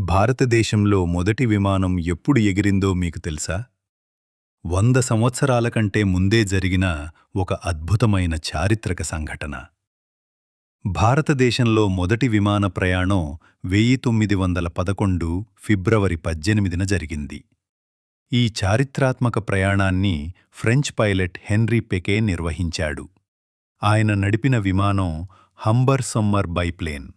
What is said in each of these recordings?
భారతదేశంలో మొదటి విమానం ఎప్పుడు ఎగిరిందో మీకు తెలుసా? 100 సంవత్సరాల కంటే ముందే జరిగిన ఒక అద్భుతమైన చారిత్రక సంఘటన. భారతదేశంలో మొదటి విమాన ప్రయాణం 1911 ఫిబ్రవరి 18న జరిగింది. ఈ చారిత్రాత్మక ప్రయాణాన్ని ఫ్రెంచ్ పైలట్ హెన్రీ పెకే నిర్వహించాడు. ఆయన నడిపిన విమానం హంబర్ సమ్మర్ బైప్లేన్.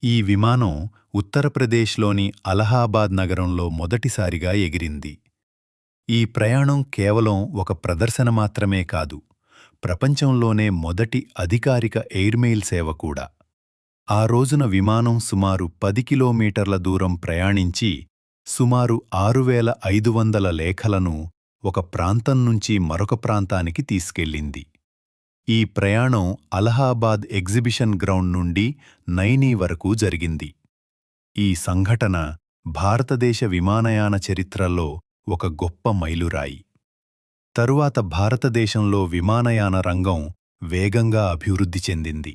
ఈ విమానం ఉత్తరప్రదేశ్లోని అలహాబాద్ నగరంలో మొదటిసారిగా ఎగిరింది. ఈ ప్రయాణం కేవలం ఒక ప్రదర్శన మాత్రమే కాదు, ప్రపంచంలోనే మొదటి అధికారిక ఎయిర్మెయిల్ సేవ కూడా. ఆ రోజున విమానం సుమారు 10 కిలోమీటర్ల దూరం ప్రయాణించి సుమారు 6500 లేఖలను ఒక ప్రాంతం నుంచి మరొక ప్రాంతానికి తీసుకెళ్ళింది. ఈ ప్రయాణం అలహాబాద్ ఎగ్జిబిషన్ గ్రౌండ్ నుండి నైనీ వరకు జరిగింది. ఈ సంఘటన భారతదేశ విమానయాన చరిత్రలో ఒక గొప్ప మైలురాయి. తరువాత భారతదేశంలో విమానయాన రంగం వేగంగా అభివృద్ధి చెందింది.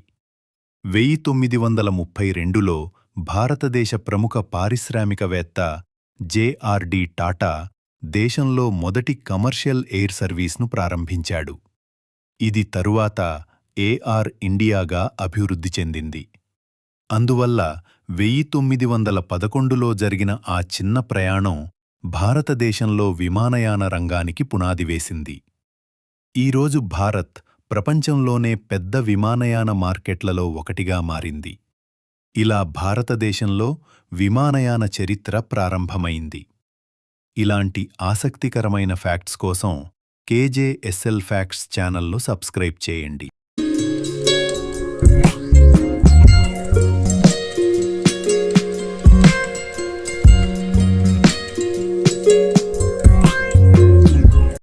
1932లో భారతదేశ ప్రముఖ పారిశ్రామికవేత్త జె.ఆర్.డి. టాటా దేశంలో మొదటి కమర్షియల్ ఎయిర్ సర్వీస్ను ప్రారంభించాడు. ఇది తరువాత ఎయిర్ ఇండియాగా అభివృద్ధి చెందింది. అందువల్ల 1911లో జరిగిన ఆ చిన్న ప్రయాణం భారతదేశంలో విమానయాన రంగానికి పునాది వేసింది. ఈరోజు భారత్ ప్రపంచంలోనే పెద్ద విమానయాన మార్కెట్లలో ఒకటిగా మారింది. ఇలా భారతదేశంలో విమానయాన చరిత్ర ప్రారంభమైంది. ఇలాంటి ఆసక్తికరమైన ఫ్యాక్ట్స్ కోసం కేజేఎస్ఎల్ ఫ్యాక్ట్స్ ఛానల్ను సబ్స్క్రైబ్ చేయండి.